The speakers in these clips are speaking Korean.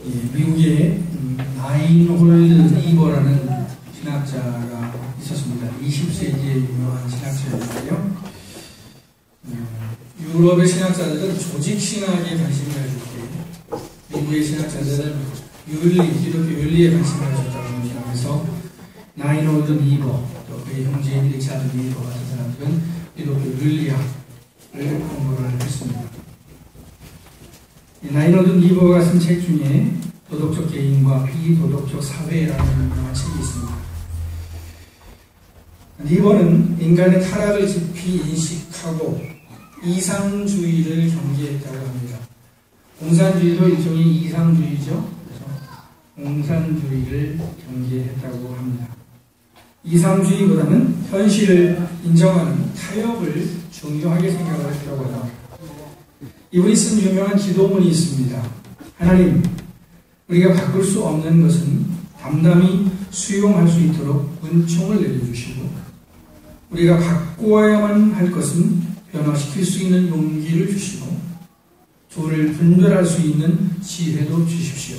미국에 라인홀드 니버라는 신학자가 있었습니다. 20세기의 유명한 신학자였는데요. 유럽의 신학자들은 조직신학에 관심을 가지고 미국의 신학자들은 기독교 윤리에 관심을 가졌다고 합니다. 그래서 라인홀드 니버, 또 그의 형제인 리차드 니버 같은 사람들은 기독교 윤리학을 공부를 했습니다. 라인홀드 니버가 쓴 책 중에 도덕적 개인과 비도덕적 사회라는 유명한 책이 있습니다. 니버는 인간의 타락을 깊이 인식하고 이상주의를 경계했다고 합니다. 공산주의도 일종의 이상주의죠. 그래서 공산주의를 경계했다고 합니다. 이상주의보다는 현실을 인정하는 타협을 중요하게 생각을 했다고 합니다. 이분이 쓴 유명한 기도문이 있습니다. 하나님, 우리가 바꿀 수 없는 것은 담담히 수용할 수 있도록 은총을 내려주시고, 우리가 바꾸어야만 할 것은 변화시킬 수 있는 용기를 주시고, 둘을 분별할 수 있는 지혜도 주십시오.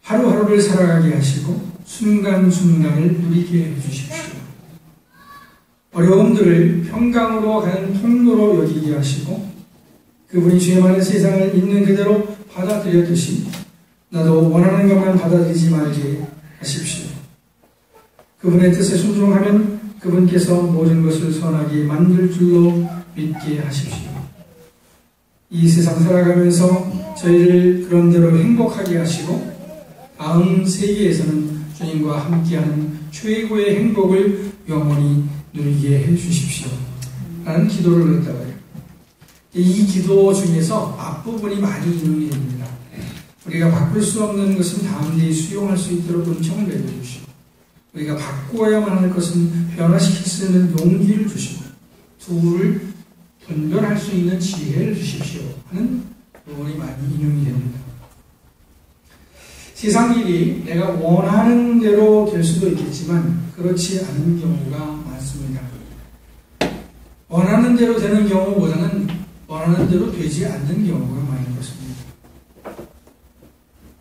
하루하루를 살아가게 하시고 순간순간을 누리게 해주십시오. 어려움들을 평강으로 가는 통로로 여기게 하시고, 그분이 주의 많은 세상을 있는 그대로 받아들였듯이 나도 원하는 것만 받아들이지 말게 하십시오. 그분의 뜻에 순종하면 그분께서 모든 것을 선하게 만들 줄로 믿게 하십시오. 이 세상 살아가면서 저희를 그런대로 행복하게 하시고 다음 세계에서는 주님과 함께하는 최고의 행복을 영원히 누리게 해주십시오. 라는 기도를 했다고 해요. 이 기도 중에서 앞부분이 많이 인용이 됩니다. 우리가 바꿀 수 없는 것은 담대히 수용할 수 있도록 은총을 내려주시고, 우리가 바꾸어야만 할 것은 변화시킬 수 있는 용기를 주시고, 둘을 분별할 수 있는 지혜를 주십시오 하는 부분이 많이 인용이 됩니다. 세상 일이 내가 원하는 대로 될 수도 있겠지만 그렇지 않은 경우가 많습니다. 원하는 대로 되는 경우보다는 원하는 대로 되지 않는 경우가 많은 것입니다.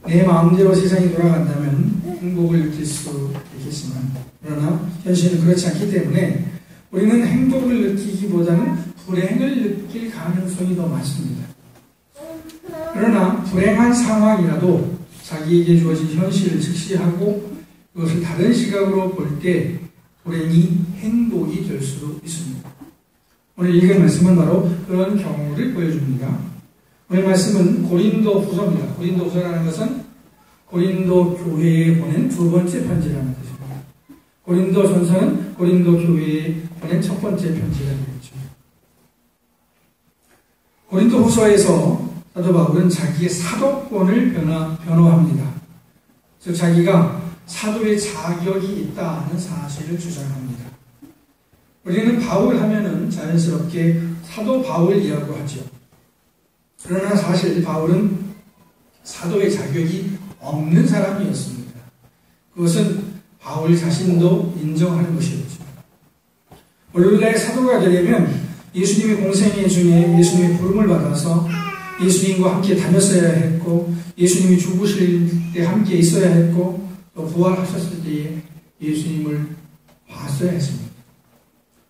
내 마음대로 세상이 돌아간다면 행복을 느낄 수 있겠지만, 그러나 현실은 그렇지 않기 때문에 우리는 행복을 느끼기보다는 불행을 느낄 가능성이 더 많습니다. 그러나 불행한 상황이라도 자기에게 주어진 현실을 직시하고 그것을 다른 시각으로 볼 때 불행이 행복이 될 수도 있습니다. 오늘 읽은 말씀은 바로 그런 경우를 보여줍니다. 오늘 말씀은 고린도 후서입니다. 고린도 후서라는 것은 고린도 교회에 보낸 두 번째 편지라는 뜻입니다. 고린도 전서는 고린도 교회에 보낸 첫 번째 편지가 되겠죠. 고린도 후서에서 사도 바울은 자기의 사도권을 변호합니다. 즉 자기가 사도의 자격이 있다는 사실을 주장합니다. 우리는 바울 하면은 자연스럽게 사도 바울이라고 하죠. 그러나 사실 바울은 사도의 자격이 없는 사람이었습니다. 그것은 바울 자신도 인정하는 것이었죠. 원래 사도가 되려면 예수님의 공생애 중에 예수님의 부름을 받아서 예수님과 함께 다녔어야 했고, 예수님이 죽으실 때 함께 있어야 했고, 또 부활하셨을 때에 예수님을 봤어야 했습니다.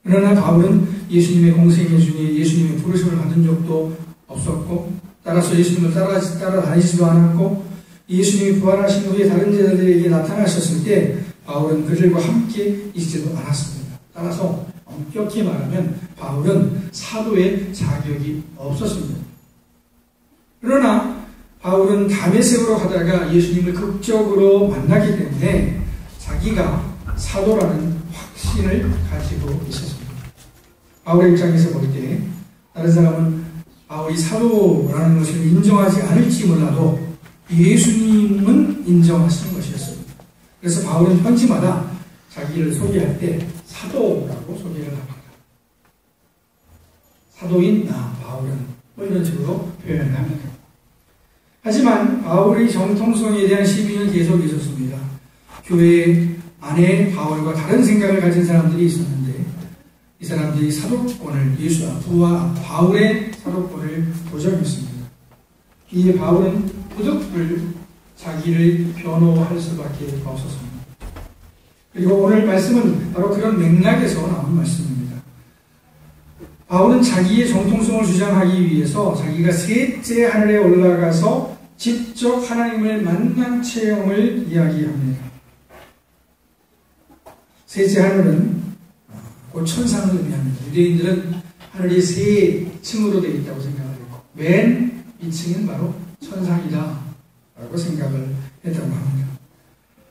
그러나 바울은 예수님의 공생애 중에 예수님의 부르심을 받은 적도 없었고, 따라서 예수님을 따라다니지도 않았고, 예수님이 부활하신 후에 다른 제자들에게 나타나셨을 때 바울은 그들과 함께 있지도 않았습니다. 따라서 엄격히 말하면 바울은 사도의 자격이 없었습니다. 그러나 바울은 다메섹으로 가다가 예수님을 극적으로 만나기 때문에 자기가 사도라는 확신을 가지고 있었습니다. 바울의 입장에서 볼 때 다른 사람은 바울이 사도라는 것을 인정하지 않을지 몰라도 예수님은 인정하시는 것이었습니다. 그래서 바울은 편지마다 자기를 소개할 때 사도라고 소개를 합니다. 사도인 나 바울은 뭐 이런 식으로 표현을 합니다. 하지만 바울의 정통성에 대한 시비는 계속 있었습니다. 교회 안에 바울과 다른 생각을 가진 사람들이 있었는데 이 사람들이 사도권을 바울의 사도권을 도전했습니다. 이에 바울은 자기를 변호할 수밖에 없었습니다. 그리고 오늘 말씀은 바로 그런 맥락에서 나온 말씀입니다. 바울은 자기의 정통성을 주장하기 위해서 자기가 셋째 하늘에 올라가서 직접 하나님을 만난 체험을 이야기합니다. 셋째 하늘은 곧 천상을 의미합니다. 유대인들은 하늘이 세 층으로 되어 있다고 생각을 했고 맨 위층은 바로 천상이다 라고 생각을 했다고 합니다.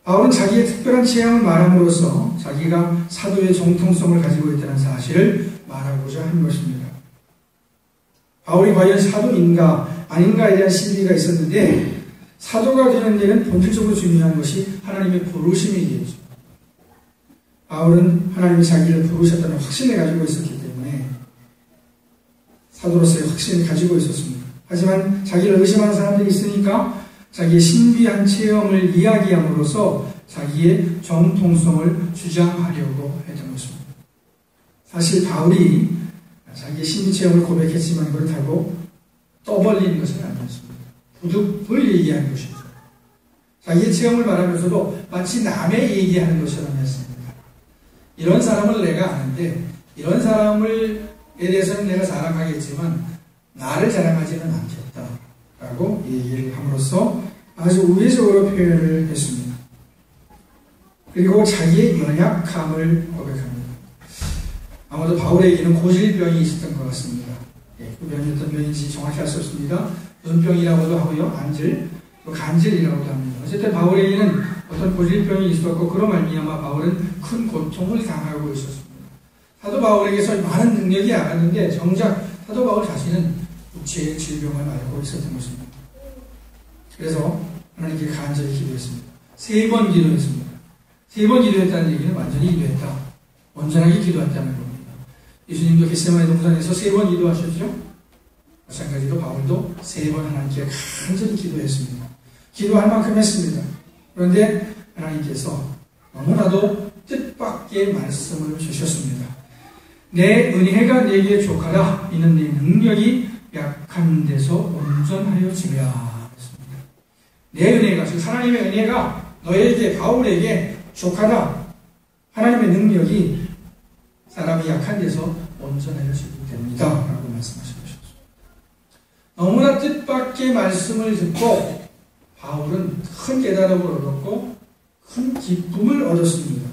바울은 자기의 특별한 체험을 말함으로써 자기가 사도의 정통성을 가지고 있다는 사실을 말하고자 한 것입니다. 바울이 과연 사도인가 아닌가에 대한 시비가 있었는데 사도가 되는 데는 본질적으로 중요한 것이 하나님의 부르심이겠죠. 바울은 하나님이 자기를 부르셨다는 확신을 가지고 있었기 때문에 사도로서의 확신을 가지고 있었습니다. 하지만 자기를 의심하는 사람들이 있으니까 자기의 신비한 체험을 이야기함으로써 자기의 정통성을 주장하려고 했던 것입니다. 사실 바울이 자기의 신비 체험을 고백했지만 그렇다고 떠벌리는 것은 아니었습니다. 부득불 얘기한 것이죠. 자기의 체험을 말하면서도 마치 남의 얘기하는 것처럼 했습니다. 이런 사람을 내가 아는데 이런 사람에 대해서는 내가 자랑하겠지만 나를 자랑하지는 않겠다 라고 얘기를 함으로써 아주 우회적으로 표현을 했습니다. 그리고 자기의 연약함을 고백합니다. 아마도 바울에게는 고질병이 있었던 것 같습니다. 그 병이 어떤 병인지 정확히 알 수 없습니다. 눈병이라고도 하고요. 간질이라고도 합니다. 어쨌든 바울에게는 어떤 고질병이 있었고 그로 말미암아 바울은 큰 고통을 당하고 있었습니다. 사도 바울에게서 많은 능력이 나갔는데 정작 사도 바울 자신은 육체의 질병을 앓고 있었던 것입니다. 그래서 하나님께 간절히 기도했습니다. 3번 기도했습니다. 3번 기도했다는 얘기는 완전히 기도했다. 온전하게 기도했다는 겁니다. 예수님도 겟세마네 동산에서 3번 기도하셨죠? 마찬가지로 바울도 3번 하나님께 간절히 기도했습니다. 기도할 만큼 했습니다. 그런데 하나님께서 너무나도 뜻밖의 말씀을 주셨습니다. 내 은혜가 내게 족하다. 이는 내 능력이 약한 데서 온전하여 지랴. 내 은혜가, 즉 하나님의 은혜가 너에게, 바울에게 족하다. 하나님의 능력이 사람이 약한 데서 온전해지기 때문이다 라고 말씀하신 것이었습니다. 너무나 뜻밖의 말씀을 듣고 바울은 큰 깨달음을 얻었고 큰 기쁨을 얻었습니다.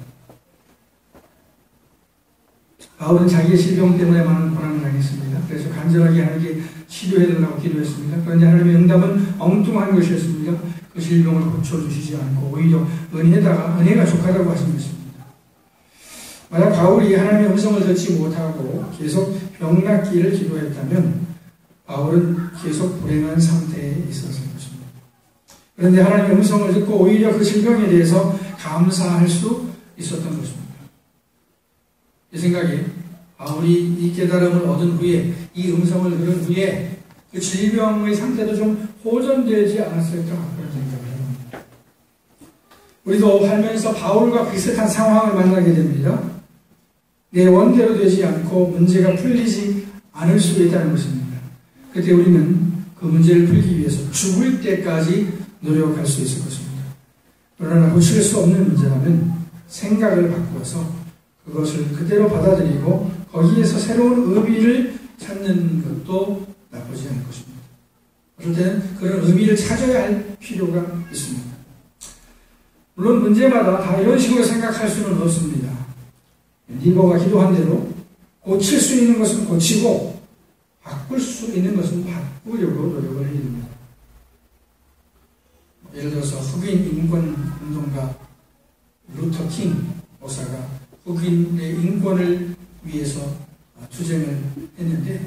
바울은 자기의 질병 때문에 많은 고난을 당했습니다. 그래서 간절하게 하나님께 치료해달라고 기도했습니다. 그런데 하나님의 응답은 엉뚱한 것이었습니다. 그 질병을 고쳐주시지 않고 오히려 은혜가 족하다고 하신 것입니다. 만약 바울이 하나님의 음성을 듣지 못하고 계속 병낫기를 기도했다면 바울은 계속 불행한 상태에 있었을 것입니다. 그런데 하나님의 음성을 듣고 오히려 그 질병에 대해서 감사할 수 있었던 것입니다. 제 생각에 바울이 이 깨달음을 얻은 후에 이 음성을 들은 후에 그 질병의 상태도 좀 호전되지 않았을까 그런 생각을 해봅니다. 우리도 살면서 바울과 비슷한 상황을 만나게 됩니다. 내 원대로 되지 않고 문제가 풀리지 않을 수 있다는 것입니다. 그때 우리는 그 문제를 풀기 위해서 죽을 때까지 노력할 수 있을 것입니다. 그러나 고칠 수 없는 문제라면 생각을 바꾸어서 그것을 그대로 받아들이고 거기에서 새로운 의미를 찾는 것도 나쁘지 않을 것입니다. 그럴 때는 그런 의미를 찾아야 할 필요가 있습니다. 물론 문제마다 다 이런 식으로 생각할 수는 없습니다. 니버가 기도한 대로 고칠 수 있는 것은 고치고 바꿀 수 있는 것은 바꾸려고 노력을 해야 됩니다. 예를 들어서 흑인 인권 운동가 루터 킹 목사가 흑인의 인권을 위해서 투쟁을 했는데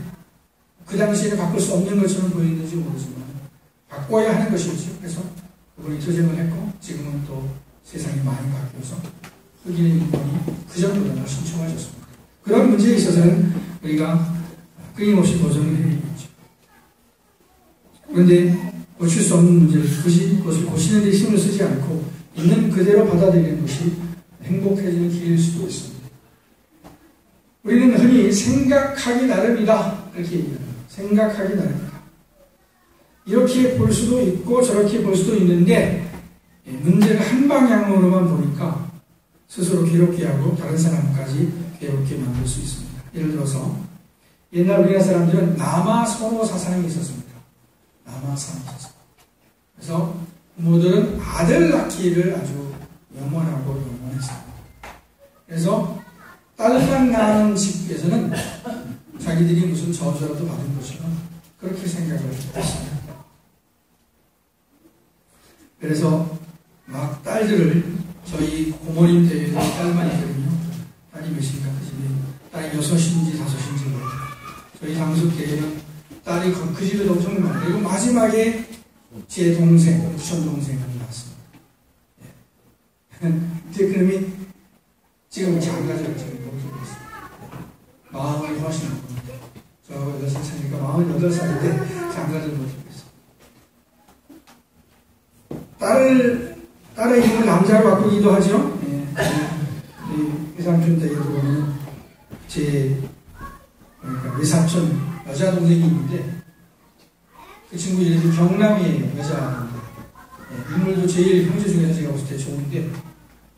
그 당시에는 바꿀 수 없는 것처럼 보이는지 모르지만 바꿔야 하는 것이었죠. 그래서 그분이 투쟁을 했고 지금은 또 세상이 많이 바뀌어서 흑인의 인권이 그 정도로 신청하셨습니다. 그런 문제에 있어서는 우리가 끊임없이 도전을 해야겠죠. 그런데 고칠 수 없는 문제를 그것을 고치는 데 힘을 쓰지 않고 있는 그대로 받아들이는 것이 행복해지는 길일 수도 있습니다. 우리는 흔히 생각하기 나름이다 이렇게 얘기합니다. 생각하기 나름이다. 이렇게 볼 수도 있고 저렇게 볼 수도 있는데 문제를 한 방향으로만 보니까 스스로 괴롭게 하고 다른 사람까지 괴롭게 만들 수 있습니다. 예를 들어서 옛날 우리나라 사람들은 남아 선호 사상이 있었습니다. 남아 선호 사상. 그래서 부모들은 아들 낳기를 아주 영원했습니다. 그래서 딸만 낳은 집에서는 자기들이 무슨 저주라도 받은 것처럼 그렇게 생각을 했습니다. 그래서 막 딸들을 저희 고모님 대회에 딸만 있거든요. 딸이 몇인가 그집에 딸이 6인지 5인지 모르겠어요. 저희 당숙 대회는 딸이 그 집에도 엄청 많아요. 그리고 마지막에 제 동생, 부천 동생이 나왔습니다. 제 그놈이 지금 장가를 지금 못하겠어요. 마음이 훨씬 나쁩니다. 저 6살이니까 48살인데 장가를 못하겠어요. 딸의 이름을 남자로 바꾸기도 하죠. 회상촌 댁에도 보면 그러니까 외사촌 여자 동생이 있는데 그 친구 이름이 경남이에요. 여자인데 인물도 제일 형제 중에서 제가 봤을 때 좋은데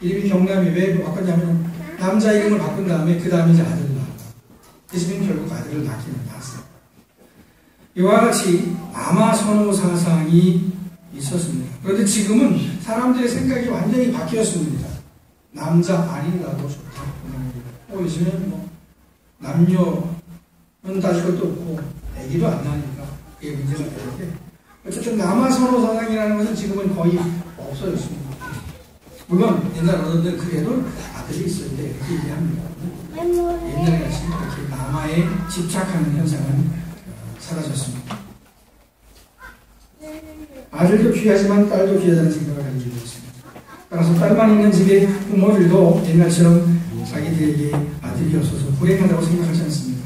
이름이 경남이 왜 바꿨냐면 남자 이름을 바꾼 다음에 그 다음에 이제 아들을 낳았다. 그 집은 결국 아들을 낳기는 낳았어요. 이와 같이 남아 선호 사상이 있었습니다. 그런데 지금은 사람들의 생각이 완전히 바뀌었습니다. 남자 아니라도 좋다. 요즘은 뭐 남녀는 따질 것도 없고 애기도 안 나니까 그게 문제가 되는데 어쨌든 남아 선호 사상이라는 것은 지금은 거의 없어졌습니다. 물론 옛날 어른들 그래도 아들이 있을 때 이렇게 얘기합니다. 옛날에 같이 이렇게 남아에 집착하는 현상은 사라졌습니다. 아들도 귀하지만 딸도 귀하다는 생각을 가지고 있습니다. 따라서 딸만 있는 집의 부모들도 옛날처럼 자기들에게 아들이 없어서 불행하다고 생각하지 않습니다.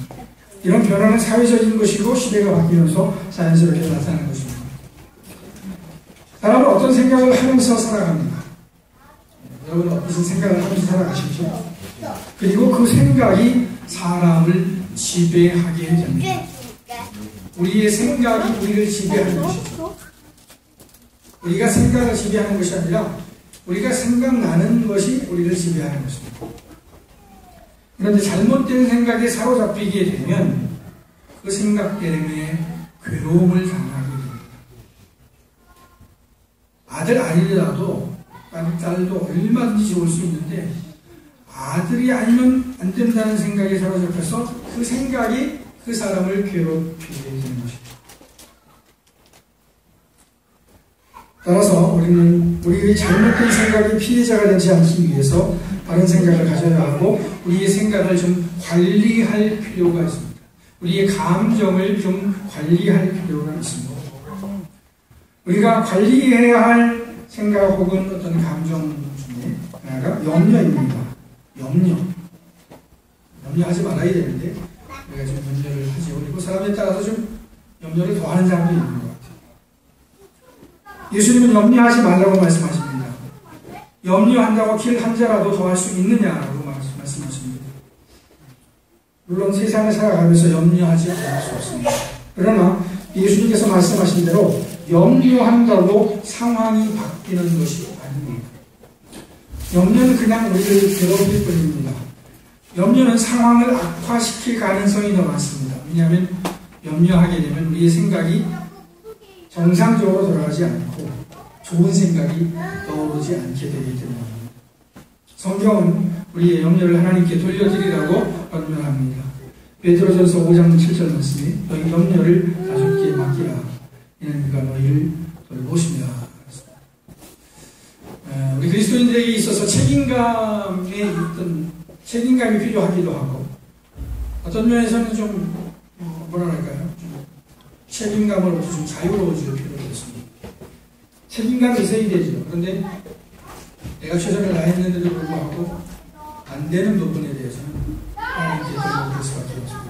이런 변화는 사회적인 것이고 시대가 바뀌면서 자연스럽게 나타나는 것입니다. 사람은 어떤 생각을 하면서 살아갑니다. 여러분은 무슨 생각을 하면서 살아가시죠? 그리고 그 생각이 사람을 지배하게 됩니다. 우리의 생각이 우리를 지배하는 것이죠. 우리가 생각을 지배하는 것이 아니라 우리가 생각나는 것이 우리를 지배하는 것입니다. 그런데 잘못된 생각에 사로잡히게 되면 그 생각 때문에 괴로움을 당하게 됩니다. 아들 아니더라도 딸도 얼마든지 좋을 수 있는데 아들이 아니면 안 된다는 생각에 사로잡혀서 그 생각이 그 사람을 괴롭히게 되는 것입니다. 따라서 우리는 우리의 잘못된 생각이 피해자가 되지 않기 위해서 바른 생각을 가져야 하고 우리의 생각을 좀 관리할 필요가 있습니다. 우리의 감정을 좀 관리할 필요가 있습니다. 우리가 관리해야 할 생각 혹은 어떤 감정 중에 하나가 염려입니다. 염려하지 말아야 되는데 우리가 좀 염려를 하죠. 그리고 사람에 따라서 좀 염려를 더하는 사람도 있는 것 같아요. 예수님은 염려하지 말라고 말씀하십니다. 염려한다고 길 한 자라도 더 할 수 있느냐라고 말씀하십니다. 물론 세상을 살아가면서 염려하지 않을 수 없습니다. 그러나 예수님께서 말씀하신 대로 염려한다고 상황이 바뀌는 것이 아닙니다. 염려는 그냥 우리를 괴롭힐 뿐입니다. 염려는 상황을 악화시킬 가능성이 더 많습니다. 왜냐하면 염려하게 되면 우리의 생각이 정상적으로 돌아가지 않고 좋은 생각이 떠오르지 않게 되기 때문입니다. 성경은 우리의 염려를 하나님께 돌려드리라고 권면합니다. 베드로전서 5장 7절 말씀에 너희 염려를 가족께 맡기라. 이는 그가 너희를 돌보시리라. 우리 그리스도인들에게 있어서 책임감이 필요하기도 하고 어떤 면에서는 좀 뭐랄까요? 책임감으로부터 좀 자유로워질 필요가 있습니다. 책임감이 있어야 되죠. 그런데 내가 최선을 다했는데도 불구하고 안 되는 부분에 대해서는 하나님께 돌려드릴 수밖에 없습니다.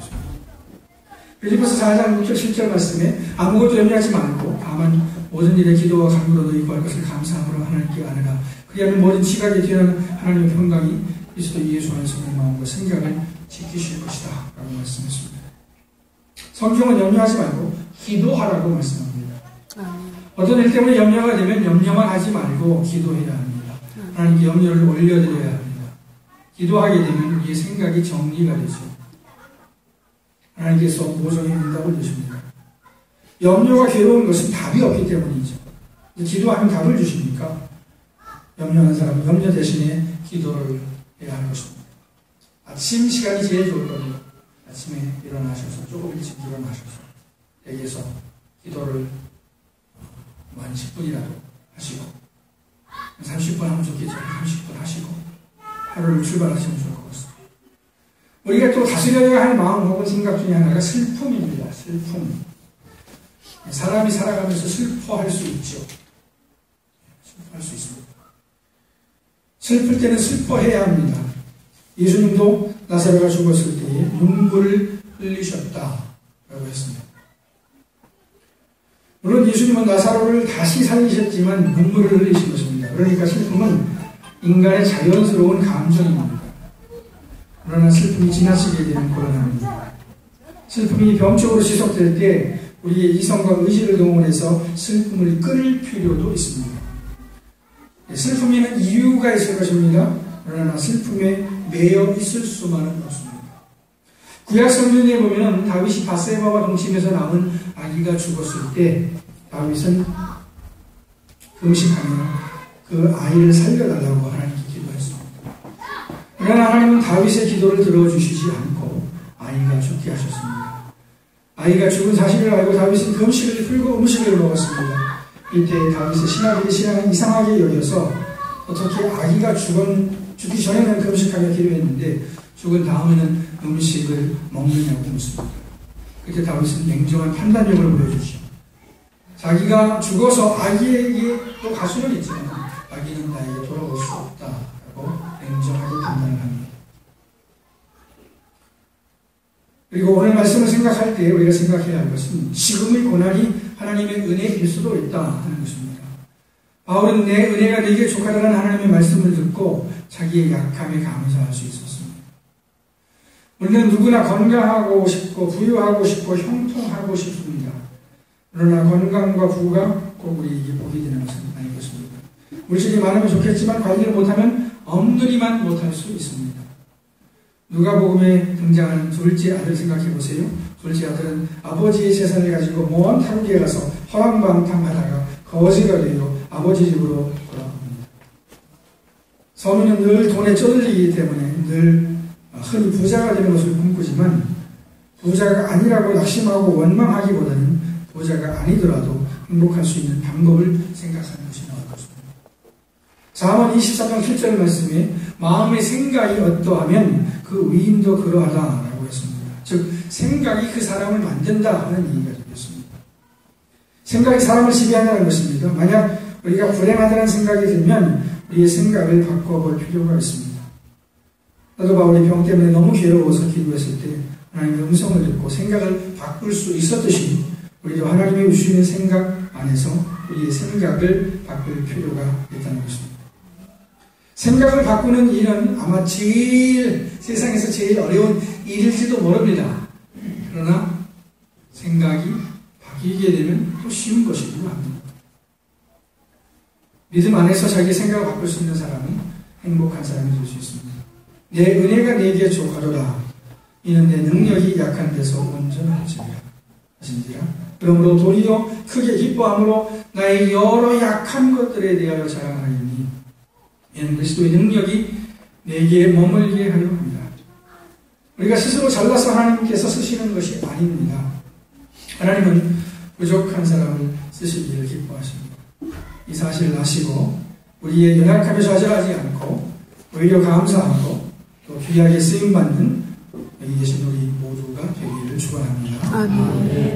빌립보서 4장 6절 7절 말씀에 아무것도 염려하지 말고 다만 모든 일에 기도와 간구로 너희 구할 것을 감사함으로 하나님께 아뢰라. 그리하면 모든 지각에 뛰어난 하나님의 평강이 그리스도 예수 안에서 내 마음과 생각을 지키실 것이다 라고 말씀했습니다. 성경은 염려하지 말고 기도하라고 말씀합니다. 어떤 일 때문에 염려가 되면 염려만 하지 말고 기도해야 합니다. 하나님께 염려를 올려드려야 합니다. 기도하게 되면 우리의 생각이 정리가 되죠. 하나님께서 모종의 응답을 주십니다. 염려가 괴로운 것은 답이 없기 때문이죠. 기도하면 답을 주십니까? 염려하는 사람은 염려 대신에 기도를 해야 할 것입니다. 아침 시간이 제일 좋을 겁니다. 아침에 일어나셔서 조금 일찍 일어나셔서 댁에서 기도를 한 10분이라도 하시고 30분 하면 좋겠죠. 30분 하시고 하루를 출발하시면 좋을 것 같습니다. 우리가 또 다스려야 할 마음 혹은 생각 중에 하나가 슬픔입니다. 슬픔. 사람이 살아가면서 슬퍼할 수 있죠. 슬퍼할 수 있습니다. 슬플 때는 슬퍼해야 합니다. 예수님도 나사로가 죽었을 때에 눈물을 흘리셨다라고 했습니다. 물론 예수님은 나사로를 다시 살리셨지만 눈물을 흘리신 것입니다. 그러니까 슬픔은 인간의 자연스러운 감정입니다. 그러나 슬픔이 지나치게 되는 고난입니다. 슬픔이 병적으로 지속될 때 우리의 이성과 의지를 동원해서 슬픔을 끊을 필요도 있습니다. 슬픔에는 이유가 있을 것입니다. 그러나 슬픔에 매여 있을 수만은 없습니다. 구약 성경에 보면 다윗이 밧세바와 동침해서 낳은 아기가 죽었을 때 다윗은 금식하며 그 아이를 살려달라고 하나님께 기도했습니다. 그러나 하나님은 다윗의 기도를 들어주시지 않고 아이가 죽게 하셨습니다. 아이가 죽은 사실을 알고 다윗은 금식을 풀고 음식을 먹었습니다. 이때 다윗의 신앙은 이상하게 여겨서 어떻게 아기가 죽기 전에는 금식하며 기도했는데 죽은 다음에는 음식을 먹느냐고 묻습니다. 그때 다윗은 냉정한 판단력을 보여주죠. 자기가 죽어서 아기에게 또 가수는 있지만 아기는 나에게 돌아올 수 없다라고 냉정하게 판단을 합니다. 그리고 오늘 말씀을 생각할 때 우리가 생각해야 할 것은 지금의 고난이 하나님의 은혜일 수도 있다 하는 것입니다. 바울은 내 은혜가 네게 족하다는 하나님의 말씀을 듣고 자기의 약함에 감사할 수 있었습니다. 우리는 누구나 건강하고 싶고 부유하고 싶고 형통하고 싶습니다. 그러나 건강과 부가 꼭 우리에게 복이 되는 것은 아닌 것입니다. 물질이 많으면 좋겠지만 관리를 못하면 엄두리만 못할 수 있습니다. 누가복음에 등장하는 둘째 아들 생각해 보세요. 둘째 아들은 아버지의 재산을 가지고 먼 타국에 가서 허랑방탕하다가 거지가 되어 아버지 집으로 돌아옵니다. 서민은 늘 돈에 쩌들리기 때문에 늘 흔히 부자가 되는 것을 꿈꾸지만 부자가 아니라고 낙심하고 원망하기보다는 부자가 아니더라도 행복할 수 있는 방법을 생각하는 것이 나을 것입니다. 잠언 23장 7절 말씀에 마음의 생각이 어떠하면 그 위인도 그러하다라고 했습니다. 즉 생각이 그 사람을 만든다 하는 얘기가 되겠습니다. 생각이 사람을 지배한다는 것입니다. 만약 우리가 불행하다는 생각이 들면 우리의 생각을 바꿔볼 필요가 있습니다. 나도 바울이 병 때문에 너무 괴로워서 기도했을 때 하나님의 음성을 듣고 생각을 바꿀 수 있었듯이 우리도 하나님의 주시는 생각 안에서 우리의 생각을 바꿀 필요가 있다는 것입니다. 생각을 바꾸는 일은 아마 세상에서 제일 어려운 일일지도 모릅니다. 그러나 생각이 바뀌게 되면 또 쉬운 것이기도 합니다. 믿음 안에서 자기 생각을 바꿀 수 있는 사람은 행복한 사람이 될 수 있습니다. 내 은혜가 내게 족하도다. 이는 내 능력이 약한 데서 온전하지니라. 그러므로 도리어 크게 기뻐함으로 나의 여러 약한 것들에 대하여 자랑하리니 이는 그리스도의 능력이 내게 머물게 하려 합니다. 우리가 스스로 잘나서 하나님께서 쓰시는 것이 아닙니다. 하나님은 부족한 사람을 쓰시기를 기뻐하십니다. 이 사실을 아시고 우리의 연약함에 좌절하지 않고 오히려 감사하고 또 귀하게 쓰임받는 여기 계신 우리 모두가 되기를 축원합니다. 아멘.